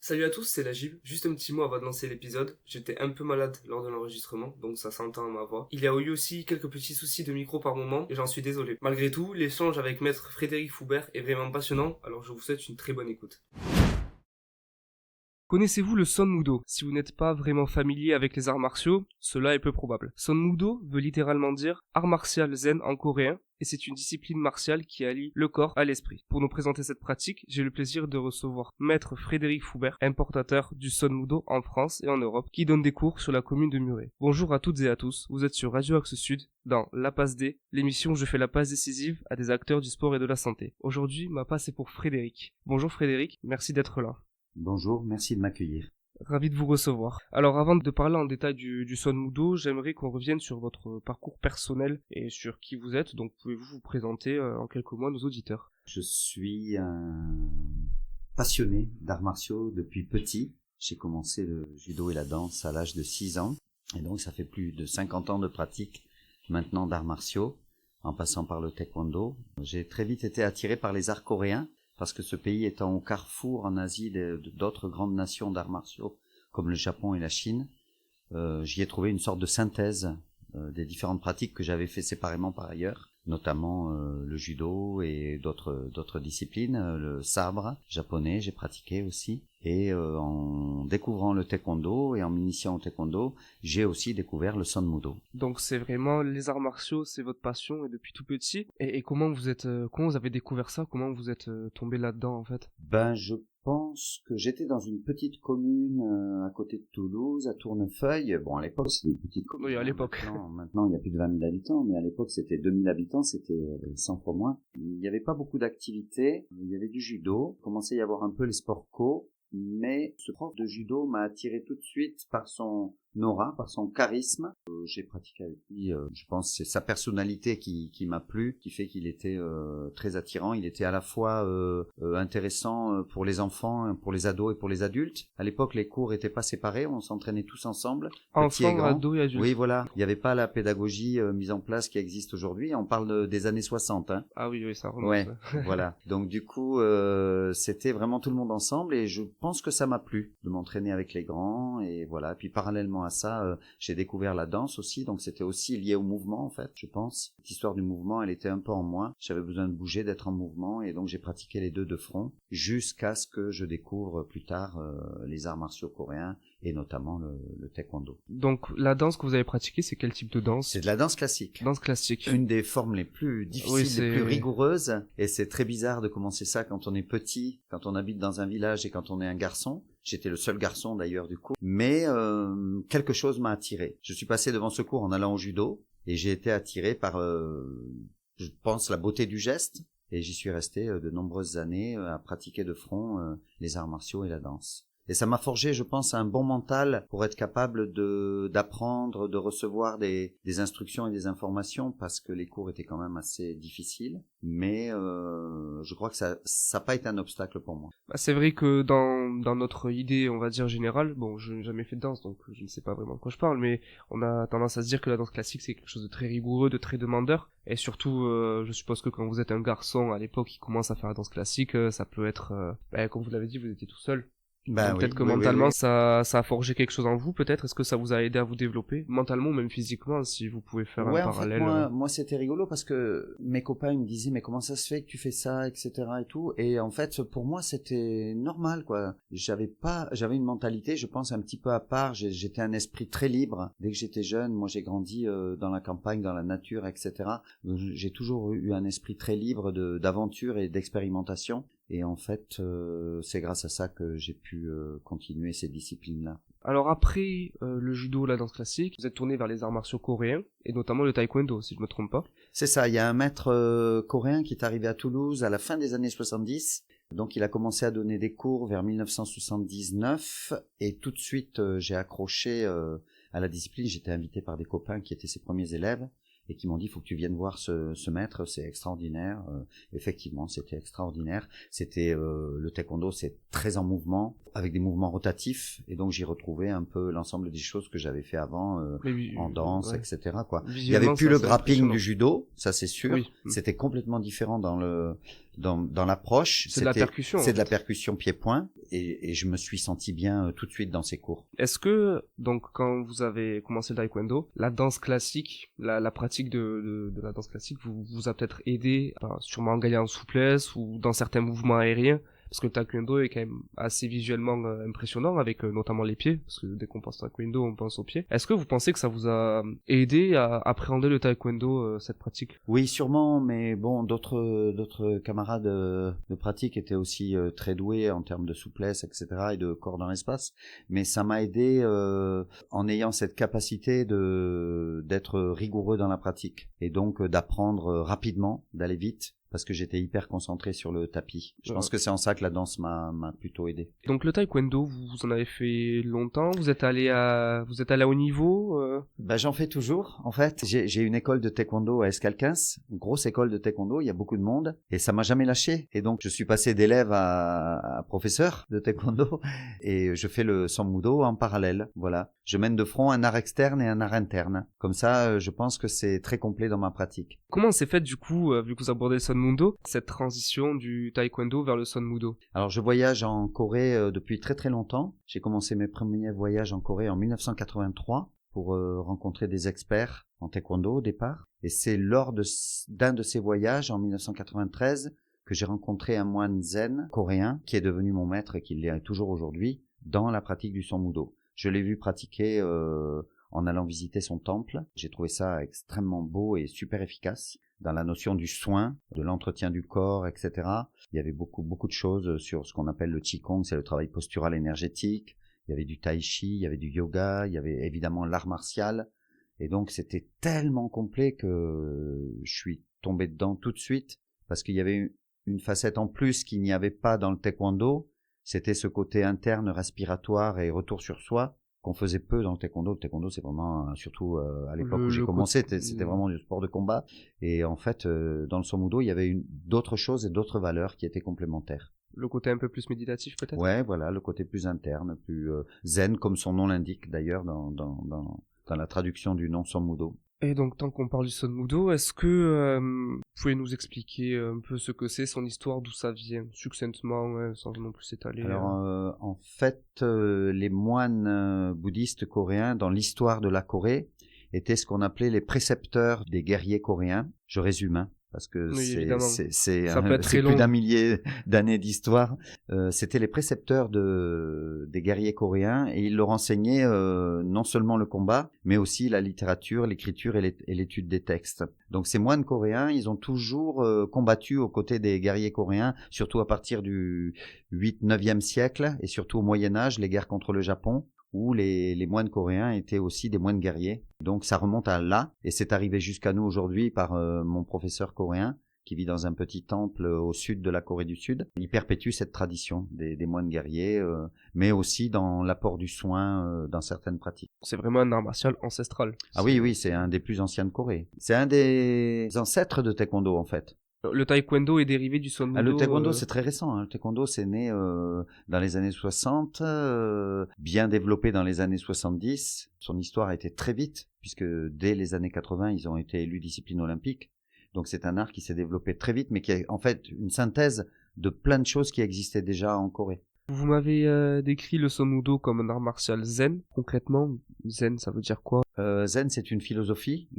Salut à tous, c'est Lagib. Juste un petit mot avant de lancer l'épisode. J'étais un peu malade lors de l'enregistrement, donc ça s'entend à ma voix. Il y a eu aussi quelques petits soucis de micro par moment, et j'en suis désolé. Malgré tout, l'échange avec maître Frédéric Foubert est vraiment passionnant, alors je vous souhaite une très bonne écoute. Connaissez-vous le Son Mudo? Si vous n'êtes pas vraiment familier avec les arts martiaux, cela est peu probable. Son Mudo veut littéralement dire art martial zen en coréen, et c'est une discipline martiale qui allie le corps à l'esprit. Pour nous présenter cette pratique, j'ai le plaisir de recevoir maître Frédéric Foubert, importateur du Son Mudo en France et en Europe, qui donne des cours sur la commune de Muret. Bonjour à toutes et à tous, vous êtes sur Radio Axe Sud, dans La Passe D, l'émission où je fais la passe décisive à des acteurs du sport et de la santé. Aujourd'hui, ma passe est pour Frédéric. Bonjour Frédéric, merci d'être là. Bonjour, merci de m'accueillir. Ravi de vous recevoir. Alors avant de parler en détail du Son Mudo, j'aimerais qu'on revienne sur votre parcours personnel et sur qui vous êtes. Donc pouvez-vous vous présenter en quelques mots à nos auditeurs? Je suis un passionné d'arts martiaux depuis petit. J'ai commencé le judo et la danse à l'âge de 6 ans. Et donc ça fait plus de 50 ans de pratique maintenant d'arts martiaux, en passant par le taekwondo. J'ai très vite été attiré par les arts coréens, parce que ce pays étant au carrefour en Asie d'autres grandes nations d'arts martiaux, comme le Japon et la Chine, j'y ai trouvé une sorte de synthèse des différentes pratiques que j'avais fait séparément par ailleurs, notamment le judo et d'autres disciplines, le sabre japonais, j'ai pratiqué aussi. Et en découvrant le taekwondo et en m'initiant au taekwondo, j'ai aussi découvert le Son Mudo. Donc c'est vraiment les arts martiaux, c'est votre passion et depuis tout petit. Et comment comment vous avez découvert ça? Comment vous êtes tombé là-dedans en fait? Je pense que j'étais dans une petite commune à côté de Toulouse, à Tournefeuille. Bon, à l'époque, c'était une petite commune. Oui, à l'époque. Maintenant, il y a plus de 20 000 habitants, mais à l'époque, c'était 2 000 habitants, c'était 100 fois moins. Il n'y avait pas beaucoup d'activités. Il y avait du judo. Il commençait à y avoir un peu les sports co. Mais ce prof de judo m'a attiré tout de suite par son aura, par son charisme. J'ai pratiqué avec lui, je pense c'est sa personnalité qui m'a plu, qui fait qu'il était très attirant. Il était à la fois intéressant pour les enfants, pour les ados et pour les adultes. À l'époque, les cours étaient pas séparés, on s'entraînait tous ensemble, petits et Enfants, grands. ados et adultes. Oui, voilà. Il n'y avait pas la pédagogie mise en place qui existe aujourd'hui. On parle des années 60, hein. Ah oui, ça remonte. Ouais, voilà. Donc du coup, c'était vraiment tout le monde ensemble et je pense que ça m'a plu de m'entraîner avec les grands et voilà. Puis parallèlement à ça, j'ai découvert la danse aussi, donc c'était aussi lié au mouvement en fait, je pense. Cette histoire du mouvement, elle était un peu en moi. J'avais besoin de bouger, d'être en mouvement et donc j'ai pratiqué les deux de front jusqu'à ce que je découvre plus tard les arts martiaux coréens et notamment le taekwondo. Donc la danse que vous avez pratiquée, c'est quel type de danse? C'est de la danse classique. Danse classique. Une des formes les plus difficiles, les plus rigoureuses. Et c'est très bizarre de commencer ça quand on est petit, quand on habite dans un village et quand on est un garçon. J'étais le seul garçon d'ailleurs du coup. Mais quelque chose m'a attiré. Je suis passé devant ce cours en allant au judo et j'ai été attiré par, je pense, la beauté du geste. Et j'y suis resté de nombreuses années à pratiquer de front les arts martiaux et la danse. Et ça m'a forgé, je pense, un bon mental pour être capable d'apprendre, de recevoir des instructions et des informations parce que les cours étaient quand même assez difficiles. Mais je crois que ça n'a pas été un obstacle pour moi. C'est vrai que dans notre idée, on va dire générale, bon, je n'ai jamais fait de danse, donc je ne sais pas vraiment de quoi je parle, mais on a tendance à se dire que la danse classique, c'est quelque chose de très rigoureux, de très demandeur. Et surtout, je suppose que quand vous êtes un garçon, à l'époque, qui commence à faire la danse classique, ça peut être, comme vous l'avez dit, vous étiez tout seul. Peut-être que mentalement ça a forgé quelque chose en vous, peut-être. Est-ce que ça vous a aidé à vous développer mentalement ou même physiquement, si vous pouvez faire un parallèle? En fait, moi c'était rigolo parce que mes copains ils me disaient mais comment ça se fait que tu fais ça, etc. et tout. Et en fait pour moi c'était normal quoi. J'avais une mentalité, je pense un petit peu à part. J'étais un esprit très libre dès que j'étais jeune. Moi j'ai grandi dans la campagne, dans la nature, etc. J'ai toujours eu un esprit très libre d'aventure et d'expérimentation. Et en fait, c'est grâce à ça que j'ai pu continuer ces disciplines-là. Alors après le judo, la danse classique, vous êtes tourné vers les arts martiaux coréens, et notamment le taekwondo, si je me trompe pas. C'est ça, il y a un maître coréen qui est arrivé à Toulouse à la fin des années 70. Donc il a commencé à donner des cours vers 1979, et tout de suite j'ai accroché à la discipline. J'étais invité par des copains qui étaient ses premiers élèves. Et qui m'ont dit, il faut que tu viennes voir ce maître, c'est extraordinaire. Effectivement, c'était extraordinaire. C'était le taekwondo, c'est très en mouvement, avec des mouvements rotatifs. Et donc, j'y retrouvais un peu l'ensemble des choses que j'avais fait avant, en danse, etc. quoi. Il y avait plus le grappling du judo, ça c'est sûr. Oui. C'était complètement différent dans dans l'approche. C'est de la percussion. C'est de la percussion pied-point, et je me suis senti bien tout de suite dans ces cours. Est-ce que, donc, quand vous avez commencé le taekwondo, la danse classique, la pratique de la danse classique vous a peut-être aidé, sûrement à gagner en souplesse ou dans certains mouvements aériens? Parce que le taekwondo est quand même assez visuellement impressionnant, avec notamment les pieds, parce que dès qu'on pense taekwondo, on pense aux pieds. Est-ce que vous pensez que ça vous a aidé à appréhender le taekwondo, cette pratique? Oui, sûrement, mais bon, d'autres camarades de pratique étaient aussi très doués en termes de souplesse, etc., et de corps dans l'espace. Mais ça m'a aidé en ayant cette capacité d'être rigoureux dans la pratique, et donc d'apprendre rapidement, d'aller vite, parce que j'étais hyper concentré sur le tapis. Je pense que c'est en ça que la danse m'a plutôt aidé. Donc le taekwondo, vous en avez fait longtemps? Vous êtes allé à haut niveau? J'en fais toujours. En fait, j'ai une école de taekwondo à Escalquens, une grosse école de taekwondo. Il y a beaucoup de monde et ça m'a jamais lâché. Et donc je suis passé d'élève à professeur de taekwondo et je fais le Sanmudo en parallèle. Voilà. Je mène de front un art externe et un art interne. Comme ça, je pense que c'est très complet dans ma pratique. Comment s'est fait du coup, vu que vous abordez le Sanmudo, cette transition du taekwondo vers le Sanmudo? Alors je voyage en Corée depuis très très longtemps. J'ai commencé mes premiers voyages en Corée en 1983 pour rencontrer des experts en taekwondo au départ. Et c'est lors d'un de ces voyages en 1993 que j'ai rencontré un moine zen coréen qui est devenu mon maître et qui l'est toujours aujourd'hui dans la pratique du Sanmudo. Je l'ai vu pratiquer en allant visiter son temple. J'ai trouvé ça extrêmement beau et super efficace dans la notion du soin, de l'entretien du corps, etc. Il y avait beaucoup de choses sur ce qu'on appelle le Qigong, c'est le travail postural énergétique. Il y avait du tai chi, il y avait du yoga, il y avait évidemment l'art martial. Et donc c'était tellement complet que je suis tombé dedans tout de suite parce qu'il y avait une facette en plus qu'il n'y avait pas dans le taekwondo. C'était ce côté interne respiratoire et retour sur soi qu'on faisait peu dans le taekwondo. Le taekwondo, c'est vraiment, surtout à l'époque où j'ai commencé, c'était vraiment du sport de combat. Et en fait, dans le Sanmudo, il y avait d'autres choses et d'autres valeurs qui étaient complémentaires. Le côté un peu plus méditatif peut-être? Ouais, voilà, le côté plus interne, plus zen, comme son nom l'indique d'ailleurs dans la traduction du nom Sanmudo. Et donc, tant qu'on parle du Sanmudo, est-ce que vous pouvez nous expliquer un peu ce que c'est, son histoire, d'où ça vient, succinctement, sans non plus s'étaler? Alors, en fait, les moines bouddhistes coréens, dans l'histoire de la Corée, étaient ce qu'on appelait les précepteurs des guerriers coréens. Je résume, hein, parce que oui, c'est plus d'un millier d'années d'histoire. C'était les précepteurs des guerriers coréens et ils leur enseignaient non seulement le combat, mais aussi la littérature, l'écriture et l'étude des textes. Donc ces moines coréens, ils ont toujours combattu aux côtés des guerriers coréens, surtout à partir du 8-9e siècle et surtout au Moyen-Âge, les guerres contre le Japon, où les moines coréens étaient aussi des moines guerriers. Donc ça remonte à là, et c'est arrivé jusqu'à nous aujourd'hui par mon professeur coréen, qui vit dans un petit temple au sud de la Corée du Sud. Il perpétue cette tradition des moines guerriers, mais aussi dans l'apport du soin dans certaines pratiques. C'est vraiment un art martial ancestral. Ah oui, c'est un des plus anciens de Corée. C'est un des ancêtres de taekwondo en fait. Le taekwondo est dérivé du Sanmudo. Le taekwondo, c'est très récent. Le taekwondo, c'est né dans les années 60, bien développé dans les années 70. Son histoire a été très vite, puisque dès les années 80, ils ont été élus discipline olympique. Donc c'est un art qui s'est développé très vite, mais qui est en fait une synthèse de plein de choses qui existaient déjà en Corée. Vous m'avez décrit le Sanmudo comme un art martial zen. Concrètement, zen, ça veut dire quoi? Zen, c'est une philosophie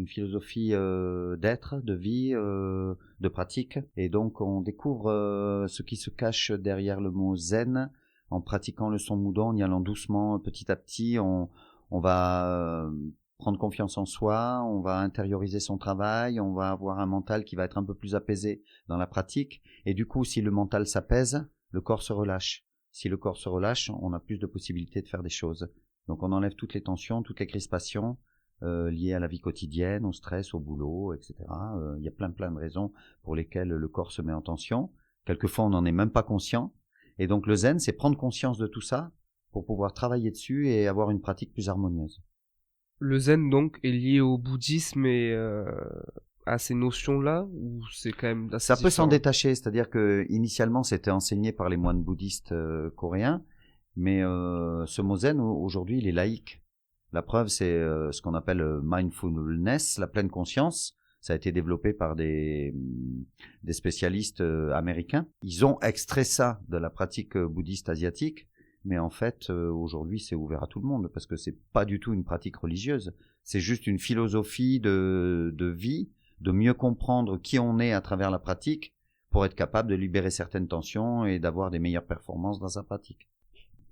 d'être, de vie, de pratique. Et donc, on découvre ce qui se cache derrière le mot zen en pratiquant le Sanmudo, en y allant doucement, petit à petit. On va prendre confiance en soi, on va intérioriser son travail, on va avoir un mental qui va être un peu plus apaisé dans la pratique. Et du coup, si le mental s'apaise, le corps se relâche. Si le corps se relâche, on a plus de possibilités de faire des choses. Donc on enlève toutes les tensions, toutes les crispations liées à la vie quotidienne, au stress, au boulot, etc. Il y a plein de raisons pour lesquelles le corps se met en tension. Quelquefois, on n'en est même pas conscient. Et donc le zen, c'est prendre conscience de tout ça pour pouvoir travailler dessus et avoir une pratique plus harmonieuse. Le zen, donc, est lié au bouddhisme et à ces notions-là, ou c'est quand même assez Ça peut s'en différent? détacher, c'est-à-dire que initialement c'était enseigné par les moines bouddhistes coréens, mais ce mot zen aujourd'hui il est laïque. La preuve c'est ce qu'on appelle mindfulness, la pleine conscience, Ça a été développé par des spécialistes américains. Ils ont extrait ça de la pratique bouddhiste asiatique, mais en fait, aujourd'hui, c'est ouvert à tout le monde parce que c'est pas du tout une pratique religieuse. C'est juste une philosophie de vie, de mieux comprendre qui on est à travers la pratique pour être capable de libérer certaines tensions et d'avoir des meilleures performances dans sa pratique.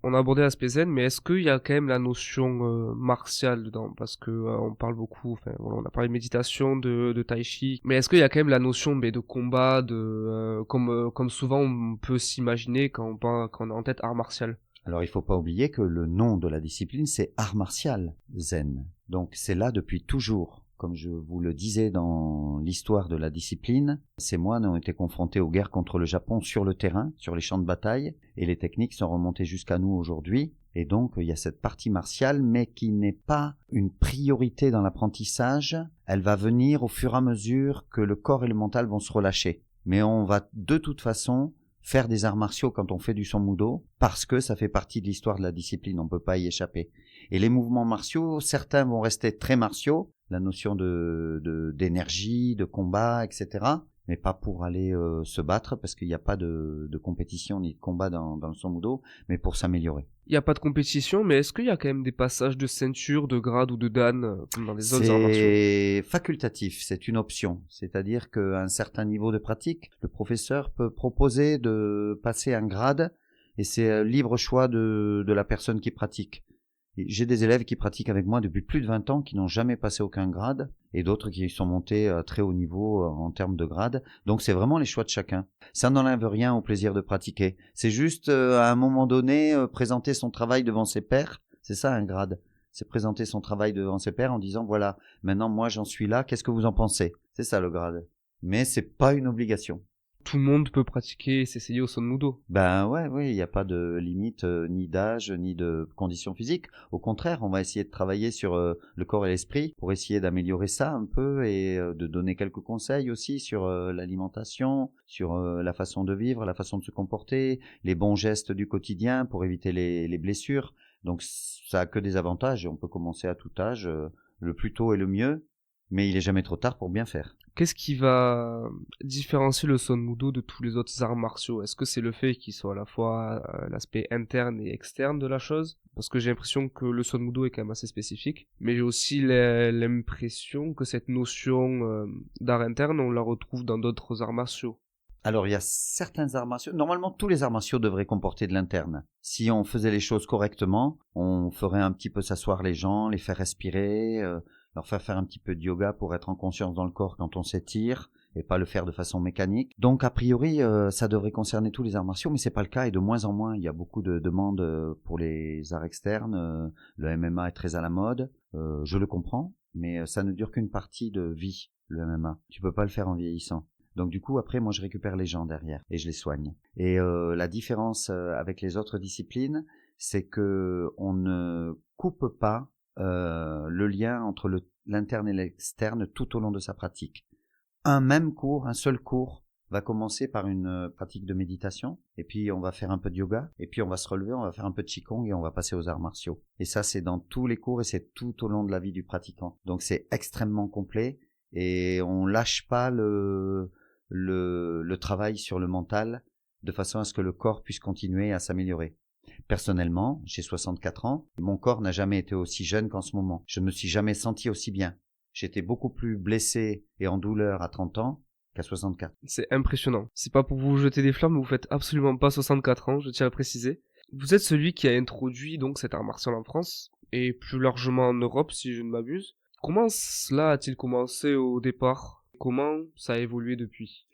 On a abordé l'aspect zen, mais est-ce qu'il y a quand même la notion martiale dedans? Parce que on parle beaucoup, enfin voilà, on a parlé de méditation, de tai chi, mais est-ce qu'il y a quand même la notion de combat, comme souvent on peut s'imaginer quand on a en tête art martial? Alors il faut pas oublier que le nom de la discipline c'est art martial zen. Donc c'est là depuis toujours. Comme je vous le disais dans l'histoire de la discipline, ces moines ont été confrontés aux guerres contre le Japon sur le terrain, sur les champs de bataille, et les techniques sont remontées jusqu'à nous aujourd'hui. Et donc, il y a cette partie martiale, mais qui n'est pas une priorité dans l'apprentissage. Elle va venir au fur et à mesure que le corps et le mental vont se relâcher. Mais on va de toute façon faire des arts martiaux quand on fait du Son-Mudo, parce que ça fait partie de l'histoire de la discipline, on ne peut pas y échapper. Et les mouvements martiaux, certains vont rester très martiaux, la notion d'énergie, de combat, etc. Mais pas pour aller se battre, parce qu'il n'y a pas de compétition ni de combat dans le Son-Mudo, mais pour s'améliorer. Il n'y a pas de compétition, mais est-ce qu'il y a quand même des passages de ceinture, de grade ou de dan, comme dans les autres arts martiaux? C'est facultatif, c'est une option. C'est-à-dire qu'à un certain niveau de pratique, le professeur peut proposer de passer un grade, et c'est libre choix de la personne qui pratique. J'ai des élèves qui pratiquent avec moi depuis plus de 20 ans qui n'ont jamais passé aucun grade et d'autres qui sont montés à très haut niveau en termes de grade. Donc c'est vraiment les choix de chacun. Ça n'enlève rien au plaisir de pratiquer. C'est juste à un moment donné présenter son travail devant ses pairs. C'est ça un grade. C'est présenter son travail devant ses pairs en disant voilà, maintenant moi j'en suis là, qu'est-ce que vous en pensez? C'est ça le grade. Mais c'est pas une obligation. Tout le monde peut pratiquer et s'essayer au Son-Mudo. Ben ouais, il n'y a pas de limite ni d'âge ni de conditions physiques. Au contraire, on va essayer de travailler sur le corps et l'esprit pour essayer d'améliorer ça un peu et de donner quelques conseils aussi sur l'alimentation, sur la façon de vivre, la façon de se comporter, les bons gestes du quotidien pour éviter les blessures. Donc ça a que des avantages et on peut commencer à tout âge, le plus tôt est le mieux, mais il est jamais trop tard pour bien faire. Qu'est-ce qui va différencier le Son-Mudo de tous les autres arts martiaux? Est-ce que c'est le fait qu'il soit à la fois l'aspect interne et externe de la chose? Parce que j'ai l'impression que le Son-Mudo est quand même assez spécifique, mais j'ai aussi l'impression que cette notion d'art interne, on la retrouve dans d'autres arts martiaux. Alors, il y a certains arts martiaux. Normalement, tous les arts martiaux devraient comporter de l'interne. Si on faisait les choses correctement, on ferait un petit peu s'asseoir les gens, les faire respirer, leur faire un petit peu de yoga pour être en conscience dans le corps quand on s'étire et pas le faire de façon mécanique. Donc, a priori, ça devrait concerner tous les arts martiaux, mais c'est pas le cas et de moins en moins. Il y a beaucoup de demandes pour les arts externes. Le MMA est très à la mode. Je le comprends, mais ça ne dure qu'une partie de vie, le MMA. Tu peux pas le faire en vieillissant. Donc du coup, après, moi, je récupère les gens derrière et je les soigne. Et la différence avec les autres disciplines, c'est que on ne coupe pas le lien entre l'interne et l'externe tout au long de sa pratique. Un même cours, un seul cours, va commencer par une pratique de méditation, et puis on va faire un peu de yoga, et puis on va se relever, on va faire un peu de qigong, et on va passer aux arts martiaux. Et ça, c'est dans tous les cours, et c'est tout au long de la vie du pratiquant. Donc c'est extrêmement complet, et on lâche pas le travail sur le mental de façon à ce que le corps puisse continuer à s'améliorer. Personnellement, j'ai 64 ans, mon corps n'a jamais été aussi jeune qu'en ce moment. Je ne me suis jamais senti aussi bien. J'étais beaucoup plus blessé et en douleur à 30 ans qu'à 64. C'est impressionnant. C'est pas pour vous jeter des fleurs, mais vous faites absolument pas 64 ans, je tiens à préciser. Vous êtes celui qui a introduit donc cet art martial en France, et plus largement en Europe si je ne m'abuse. Comment cela a-t-il commencé au départ? Comment ça a évolué depuis?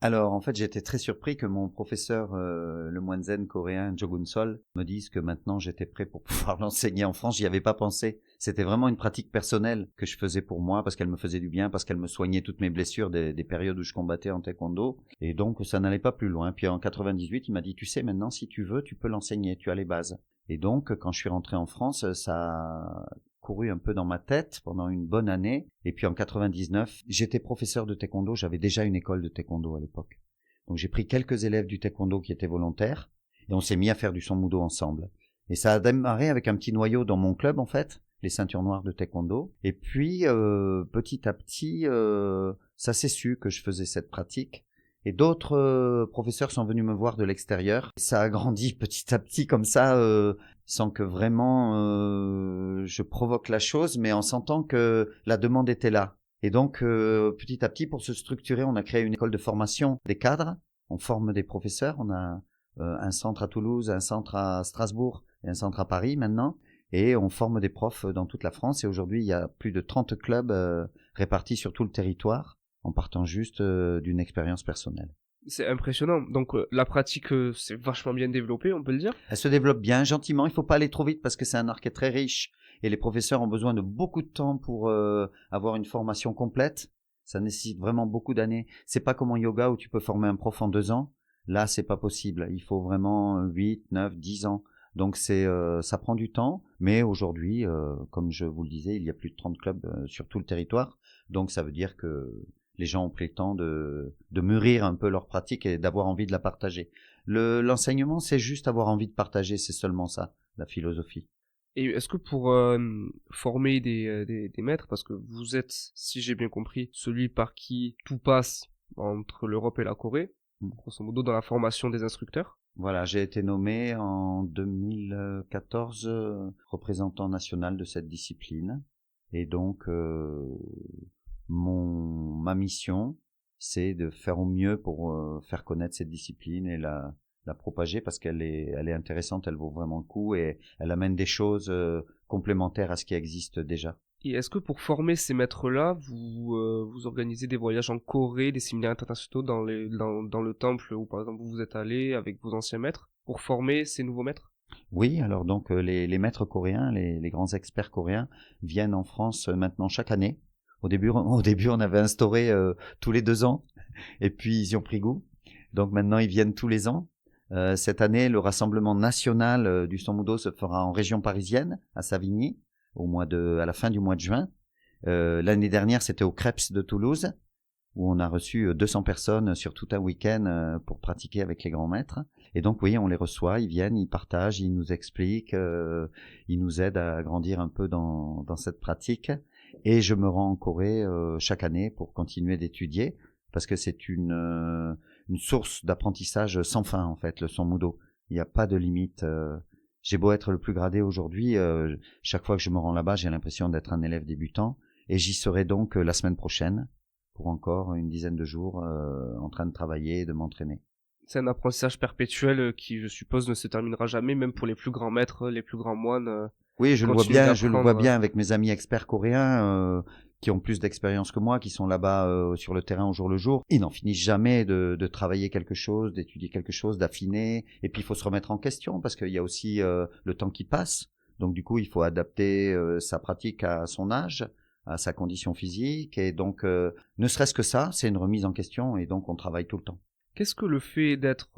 Alors, en fait, j'étais très surpris que mon professeur, le moine zen coréen Jogun Sol, me dise que maintenant j'étais prêt pour pouvoir l'enseigner en France. J'y avais pas pensé. C'était vraiment une pratique personnelle que je faisais pour moi parce qu'elle me faisait du bien, parce qu'elle me soignait toutes mes blessures des périodes où je combattais en taekwondo. Et donc, ça n'allait pas plus loin. Puis en 98, il m'a dit, tu sais, maintenant, si tu veux, tu peux l'enseigner. Tu as les bases. Et donc, quand je suis rentré en France, ça couru un peu dans ma tête pendant une bonne année. Et puis en 99, j'étais professeur de taekwondo. J'avais déjà une école de taekwondo à l'époque. Donc j'ai pris quelques élèves du taekwondo qui étaient volontaires et on s'est mis à faire du Son-Mudo ensemble. Et ça a démarré avec un petit noyau dans mon club en fait. les ceintures noires de taekwondo. Et puis, petit à petit, ça s'est su que je faisais cette pratique. Et d'autres professeurs sont venus me voir de l'extérieur. Et ça a grandi petit à petit comme ça, sans que vraiment je provoque la chose, mais en sentant que la demande était là. Et donc, petit à petit, pour se structurer, on a créé une école de formation des cadres. On forme des professeurs. On a un centre à Toulouse, un centre à Strasbourg et un centre à Paris maintenant. Et on forme des profs dans toute la France. Et aujourd'hui, il y a plus de 30 clubs répartis sur tout le territoire, en partant juste d'une expérience personnelle. C'est impressionnant. Donc la pratique, c'est vachement bien développé, on peut le dire. Elle se développe bien, gentiment. Il ne faut pas aller trop vite parce que c'est un art qui est très riche. Et les professeurs ont besoin de beaucoup de temps pour avoir une formation complète. Ça nécessite vraiment beaucoup d'années. C'est pas comme en yoga où tu peux former un prof en 2 ans. Là, c'est pas possible. Il faut vraiment 8, 9, 10 ans. Donc ça prend du temps. Mais aujourd'hui, comme je vous le disais, il y a plus de 30 clubs sur tout le territoire. Donc ça veut dire que les gens ont pris le temps de mûrir un peu leur pratique et d'avoir envie de la partager. L'enseignement, c'est juste avoir envie de partager, c'est seulement ça, la philosophie. Et est-ce que pour former des maîtres, parce que vous êtes, si j'ai bien compris, celui par qui tout passe entre l'Europe et la Corée, grosso modo dans la formation des instructeurs. Voilà, j'ai été nommé en 2014 représentant national de cette discipline. Et donc, ma mission, c'est de faire au mieux pour faire connaître cette discipline et la propager parce qu'elle est intéressante, elle vaut vraiment le coup et elle amène des choses complémentaires à ce qui existe déjà. Et est-ce que pour former ces maîtres-là, vous organisez des voyages en Corée, des séminaires internationaux dans le temple où par exemple vous êtes allé avec vos anciens maîtres pour former ces nouveaux maîtres? Oui, alors donc les maîtres coréens, les grands experts coréens viennent en France maintenant chaque année. Au début, on avait instauré tous les 2 ans, et puis ils y ont pris goût. Donc maintenant, ils viennent tous les ans. Cette année, le rassemblement national du Sommudo se fera en région parisienne, à Savigny, à la fin du mois de juin. L'année dernière, c'était au Krebs de Toulouse, où on a reçu 200 personnes sur tout un week-end pour pratiquer avec les grands maîtres. Et donc oui, on les reçoit, ils viennent, ils partagent, ils nous expliquent, ils nous aident à grandir un peu dans cette pratique. Et je me rends en Corée chaque année pour continuer d'étudier, parce que c'est une source d'apprentissage sans fin en fait, le Sommudo. Il n'y a pas de limite. J'ai beau être le plus gradé aujourd'hui, chaque fois que je me rends là-bas, j'ai l'impression d'être un élève débutant. Et j'y serai donc la semaine prochaine, pour encore une dizaine de jours, en train de travailler et de m'entraîner. C'est un apprentissage perpétuel qui, je suppose, ne se terminera jamais, même pour les plus grands maîtres, les plus grands moines. Oui, je le vois bien avec mes amis experts coréens qui ont plus d'expérience que moi, qui sont là-bas sur le terrain au jour le jour. Ils n'en finissent jamais de travailler quelque chose, d'étudier quelque chose, d'affiner. Et puis il faut se remettre en question parce qu'il y a aussi le temps qui passe. Donc du coup, il faut adapter sa pratique à son âge, à sa condition physique. Et donc, ne serait-ce que ça, c'est une remise en question et donc on travaille tout le temps. Qu'est-ce que le fait d'être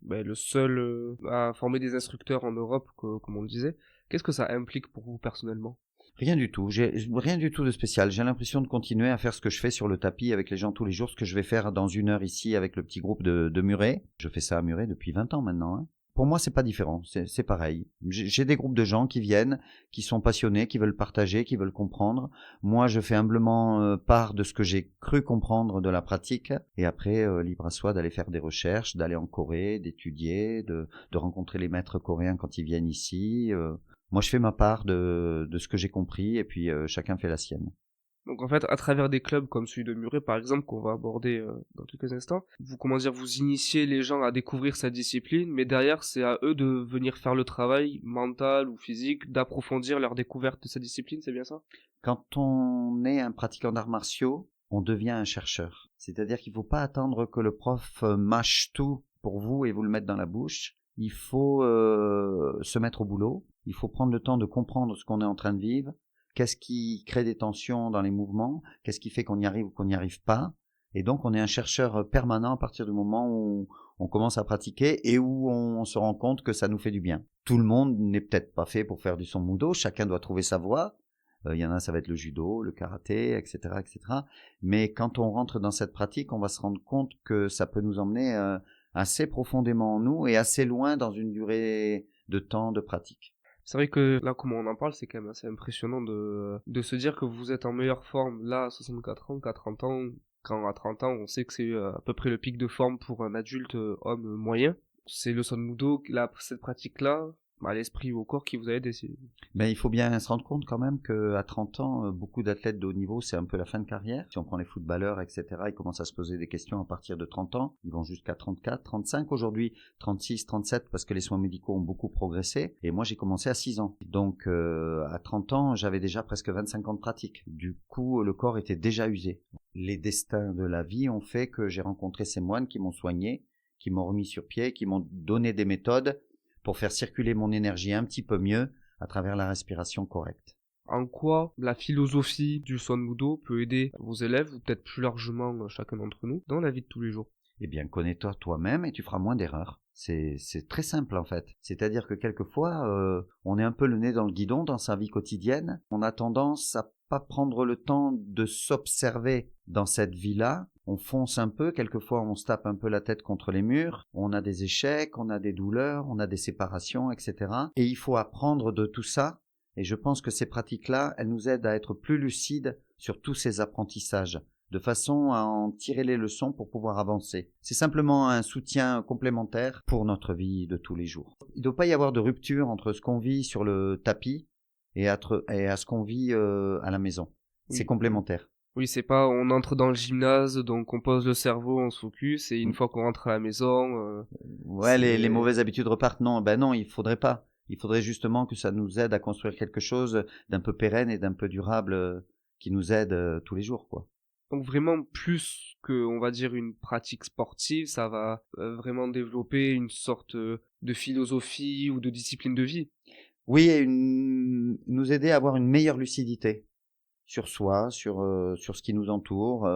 le seul à former des instructeurs en Europe, comme on le disait, qu'est-ce que ça implique pour vous personnellement? Rien du tout. J'ai rien du tout de spécial. J'ai l'impression de continuer à faire ce que je fais sur le tapis avec les gens tous les jours, ce que je vais faire dans 1 heure ici avec le petit groupe de Muret. Je fais ça à Muret depuis 20 ans maintenant, hein. Pour moi, c'est pas différent, c'est pareil. J'ai des groupes de gens qui viennent, qui sont passionnés, qui veulent partager, qui veulent comprendre. Moi, je fais humblement part de ce que j'ai cru comprendre de la pratique. Et après, libre à soi d'aller faire des recherches, d'aller en Corée, d'étudier, de rencontrer les maîtres coréens quand ils viennent ici. Moi, je fais ma part de ce que j'ai compris et puis chacun fait la sienne. Donc en fait, à travers des clubs comme celui de Muret, par exemple, qu'on va aborder dans quelques instants, vous initiez les gens à découvrir cette discipline, mais derrière, c'est à eux de venir faire le travail mental ou physique, d'approfondir leur découverte de cette discipline, c'est bien ça? Quand on est un pratiquant d'arts martiaux, on devient un chercheur. C'est-à-dire qu'il ne faut pas attendre que le prof mâche tout pour vous et vous le mette dans la bouche. Il faut se mettre au boulot. Il faut prendre le temps de comprendre ce qu'on est en train de vivre. Qu'est-ce qui crée des tensions dans les mouvements? Qu'est-ce qui fait qu'on y arrive ou qu'on n'y arrive pas? Et donc, on est un chercheur permanent à partir du moment où on commence à pratiquer et où on se rend compte que ça nous fait du bien. Tout le monde n'est peut-être pas fait pour faire du Sommudo. Chacun doit trouver sa voie. Il y en a, ça va être le judo, le karaté, etc., etc. Mais quand on rentre dans cette pratique, on va se rendre compte que ça peut nous emmener assez profondément en nous et assez loin dans une durée de temps de pratique. C'est vrai que là, comment on en parle, c'est quand même assez impressionnant de se dire que vous êtes en meilleure forme là à 64 ans qu'à 30 ans. Quand à 30 ans, on sait que c'est à peu près le pic de forme pour un adulte homme moyen. C'est le Son Mudo, là, cette pratique-là, à l'esprit ou au corps qui vous a aidé. Ben, il faut bien se rendre compte quand même qu'à 30 ans, beaucoup d'athlètes de haut niveau, c'est un peu la fin de carrière. Si on prend les footballeurs, etc., ils commencent à se poser des questions à partir de 30 ans. Ils vont jusqu'à 34, 35 aujourd'hui, 36, 37, parce que les soins médicaux ont beaucoup progressé. Et moi, j'ai commencé à 6 ans. Donc, à 30 ans, j'avais déjà presque 25 ans de pratique. Du coup, le corps était déjà usé. Les destins de la vie ont fait que j'ai rencontré ces moines qui m'ont soigné, qui m'ont remis sur pied, qui m'ont donné des méthodes pour faire circuler mon énergie un petit peu mieux à travers la respiration correcte. En quoi la philosophie du Son Mudo peut aider vos élèves, ou peut-être plus largement chacun d'entre nous, dans la vie de tous les jours? Eh bien, connais-toi toi-même et tu feras moins d'erreurs. C'est très simple en fait. C'est-à-dire que quelquefois, on est un peu le nez dans le guidon dans sa vie quotidienne. On a tendance à pas prendre le temps de s'observer dans cette vie-là. On fonce un peu, quelquefois on se tape un peu la tête contre les murs, on a des échecs, on a des douleurs, on a des séparations, etc. Et il faut apprendre de tout ça. Et je pense que ces pratiques-là, elles nous aident à être plus lucides sur tous ces apprentissages, de façon à en tirer les leçons pour pouvoir avancer. C'est simplement un soutien complémentaire pour notre vie de tous les jours. Il ne doit pas y avoir de rupture entre ce qu'on vit sur le tapis et à ce qu'on vit à la maison. Oui. C'est complémentaire. Oui, c'est pas on entre dans le gymnase, donc on pose le cerveau, on se focus, et une fois qu'on rentre à la maison... Ouais, les mauvaises habitudes repartent. Non, ben non, il faudrait pas. Il faudrait justement que ça nous aide à construire quelque chose d'un peu pérenne et d'un peu durable qui nous aide tous les jours, quoi. Donc vraiment, plus que, on va dire, une pratique sportive, ça va vraiment développer une sorte de philosophie ou de discipline de vie. Oui, et nous aider à avoir une meilleure lucidité sur soi, sur ce qui nous entoure,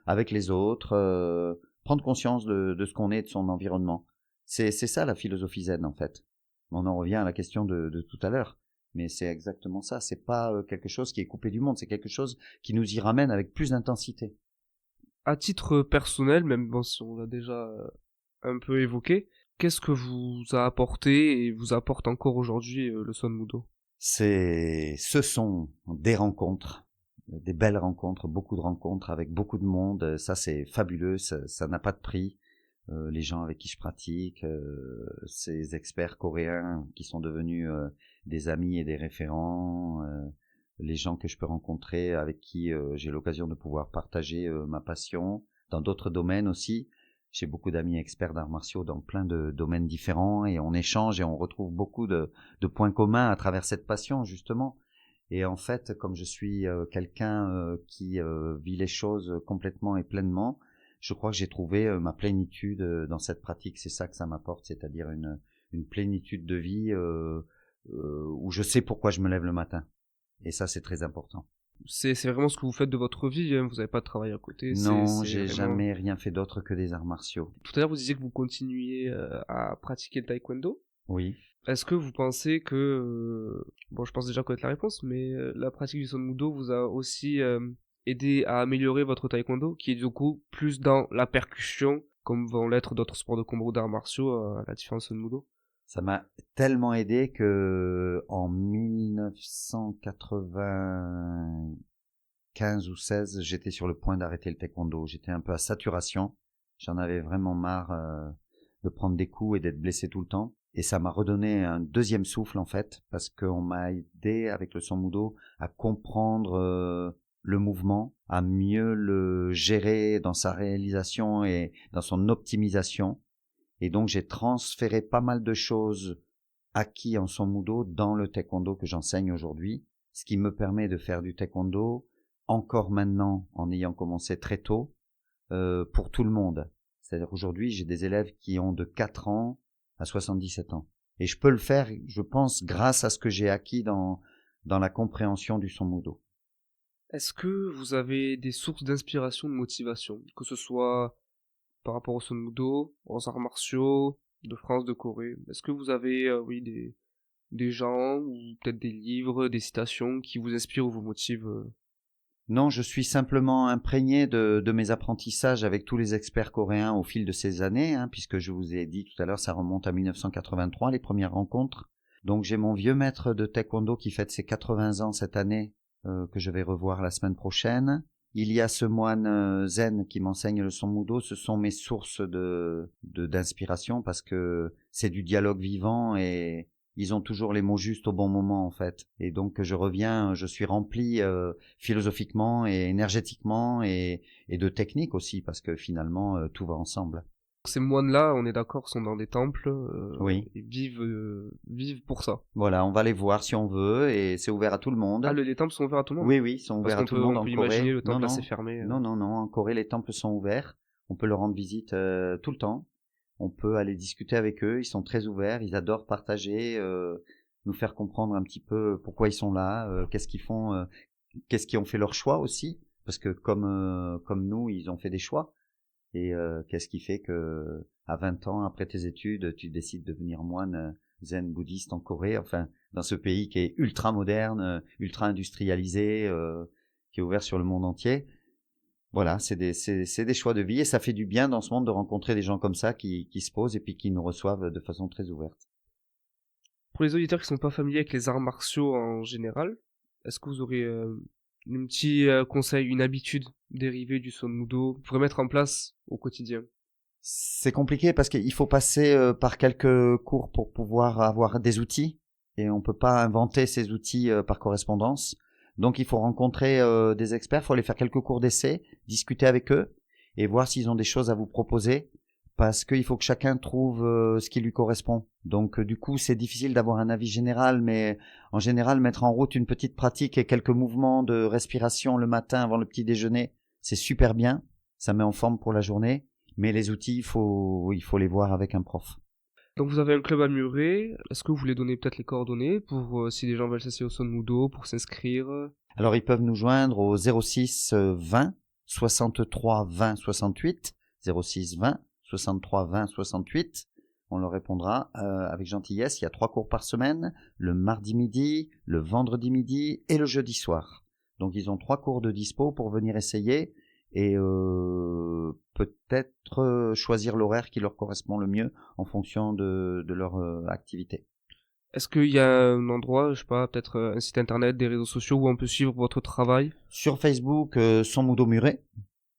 avec les autres, prendre conscience de ce qu'on est, de son environnement. C'est ça la philosophie zen en fait. On en revient à la question de tout à l'heure, mais c'est exactement ça. C'est pas quelque chose qui est coupé du monde, c'est quelque chose qui nous y ramène avec plus d'intensité. À titre personnel, même bon, si on l'a déjà un peu évoqué, qu'est-ce que vous a apporté et vous apporte encore aujourd'hui le Son Mudo? Ce sont des rencontres, des belles rencontres, beaucoup de rencontres avec beaucoup de monde. Ça, c'est fabuleux, ça n'a pas de prix. Les gens avec qui je pratique, ces experts coréens qui sont devenus des amis et des référents, les gens que je peux rencontrer avec qui j'ai l'occasion de pouvoir partager ma passion dans d'autres domaines aussi. J'ai beaucoup d'amis experts d'arts martiaux dans plein de domaines différents et on échange et on retrouve beaucoup de points communs à travers cette passion justement. Et en fait, comme je suis quelqu'un qui vit les choses complètement et pleinement, je crois que j'ai trouvé ma plénitude dans cette pratique. C'est ça que ça m'apporte, c'est-à-dire une plénitude de vie où je sais pourquoi je me lève le matin. Et ça, c'est très important. C'est vraiment ce que vous faites de votre vie, hein, vous n'avez pas de travail à côté. Non, j'ai vraiment... jamais rien fait d'autre que des arts martiaux. Tout à l'heure, vous disiez que vous continuiez à pratiquer le taekwondo. Oui. Est-ce que vous pensez que... Bon, je pense déjà connaître la réponse, mais la pratique du Son Mudo vous a aussi aidé à améliorer votre taekwondo, qui est du coup plus dans la percussion, comme vont l'être d'autres sports de combat ou d'arts martiaux, à la différence du Son Mudo? Ça m'a tellement aidé que en 1995 ou 16, j'étais sur le point d'arrêter le taekwondo. J'étais un peu à saturation. J'en avais vraiment marre de prendre des coups et d'être blessé tout le temps. Et ça m'a redonné un deuxième souffle en fait, parce qu'on m'a aidé avec le Son Mudo à comprendre le mouvement, à mieux le gérer dans sa réalisation et dans son optimisation. Et donc j'ai transféré pas mal de choses acquis en Son Mudo dans le taekwondo que j'enseigne aujourd'hui, ce qui me permet de faire du taekwondo encore maintenant en ayant commencé très tôt pour tout le monde. C'est-à-dire aujourd'hui j'ai des élèves qui ont de 4 ans à 77 ans. Et je peux le faire, je pense, grâce à ce que j'ai acquis dans la compréhension du Son Mudo. Est-ce que vous avez des sources d'inspiration, de motivation, que ce soit par rapport au Son Mudo, aux arts martiaux, de France, de Corée? Est-ce que vous avez, oui, des gens, ou peut-être des livres, des citations qui vous inspirent ou vous motivent? Non, je suis simplement imprégné de mes apprentissages avec tous les experts coréens au fil de ces années, hein, puisque je vous ai dit tout à l'heure, ça remonte à 1983, les premières rencontres. Donc j'ai mon vieux maître de taekwondo qui fête ses 80 ans cette année, que je vais revoir la semaine prochaine. Il y a ce moine zen qui m'enseigne le Son Mudo. Ce sont mes sources d'inspiration parce que c'est du dialogue vivant et ils ont toujours les mots justes au bon moment en fait. Et donc je reviens, je suis rempli philosophiquement et énergétiquement et de technique aussi parce que finalement tout va ensemble. Ces moines-là, on est d'accord, sont dans des temples Oui. et vivent pour ça. Voilà, on va les voir si on veut et c'est ouvert à tout le monde. Ah, les temples sont ouverts à tout le monde? Oui, ils sont Parce ouverts à qu'on tout peut, le monde on en peut imaginer Corée. le temple assez fermé. Non, en Corée les temples sont ouverts. On peut leur rendre visite tout le temps. On peut aller discuter avec eux, ils sont très ouverts, ils adorent partager, nous faire comprendre un petit peu pourquoi ils sont là, qu'est-ce qu'ils font, qu'est-ce qui ont fait leur choix aussi, parce que comme nous, ils ont fait des choix. Et qu'est-ce qui fait que à 20 ans après tes études, tu décides de devenir moine zen bouddhiste en Corée, enfin dans ce pays qui est ultra moderne, ultra industrialisé, qui est ouvert sur le monde entier. Voilà, c'est des choix de vie et ça fait du bien dans ce monde de rencontrer des gens comme ça qui se posent et puis qui nous reçoivent de façon très ouverte. Pour les auditeurs qui sont pas familiers avec les arts martiaux en général, est-ce que vous aurez un petit conseil, une habitude dérivée du Son Mudo pour mettre en place au quotidien? C'est compliqué parce qu'il faut passer par quelques cours pour pouvoir avoir des outils et on peut pas inventer ces outils par correspondance. Donc il faut rencontrer des experts, il faut aller faire quelques cours d'essai, discuter avec eux et voir s'ils ont des choses à vous proposer parce qu'il faut que chacun trouve ce qui lui correspond. Donc du coup c'est difficile d'avoir un avis général, mais en général mettre en route une petite pratique et quelques mouvements de respiration le matin avant le petit déjeuner, c'est super bien, ça met en forme pour la journée, mais les outils il faut les voir avec un prof. Donc vous avez un club à Muret, est-ce que vous voulez donner peut-être les coordonnées pour si les gens veulent s'essayer au Son Mudo, pour s'inscrire? Alors ils peuvent nous joindre au 06 20 63 20 68, 06 20 63 20 68. On leur répondra avec gentillesse. Il y a 3 cours par semaine, le mardi midi, le vendredi midi et le jeudi soir. Donc ils ont 3 cours de dispo pour venir essayer et peut-être choisir l'horaire qui leur correspond le mieux en fonction de leur activité. Est-ce qu'il y a un endroit, je sais pas, peut-être un site internet, des réseaux sociaux où on peut suivre votre travail? Sur Facebook, Son Mudo Muret,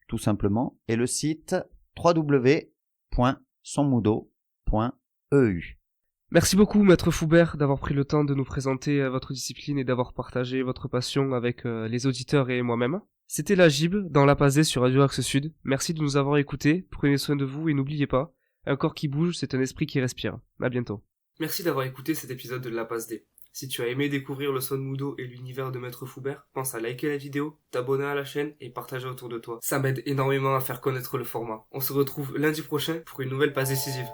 tout simplement, et le site www.sonmudo.eu. Merci beaucoup, Maître Foubert, d'avoir pris le temps de nous présenter votre discipline et d'avoir partagé votre passion avec les auditeurs et moi-même. C'était la Gib dans La Pasée sur Radio Axe Sud. Merci de nous avoir écoutés, prenez soin de vous et n'oubliez pas, un corps qui bouge, c'est un esprit qui respire. À bientôt. Merci d'avoir écouté cet épisode de La Passe D. Si tu as aimé découvrir le Son Mudo et l'univers de Maître Foubert, pense à liker la vidéo, t'abonner à la chaîne et partager autour de toi. Ça m'aide énormément à faire connaître le format. On se retrouve lundi prochain pour une nouvelle passe décisive.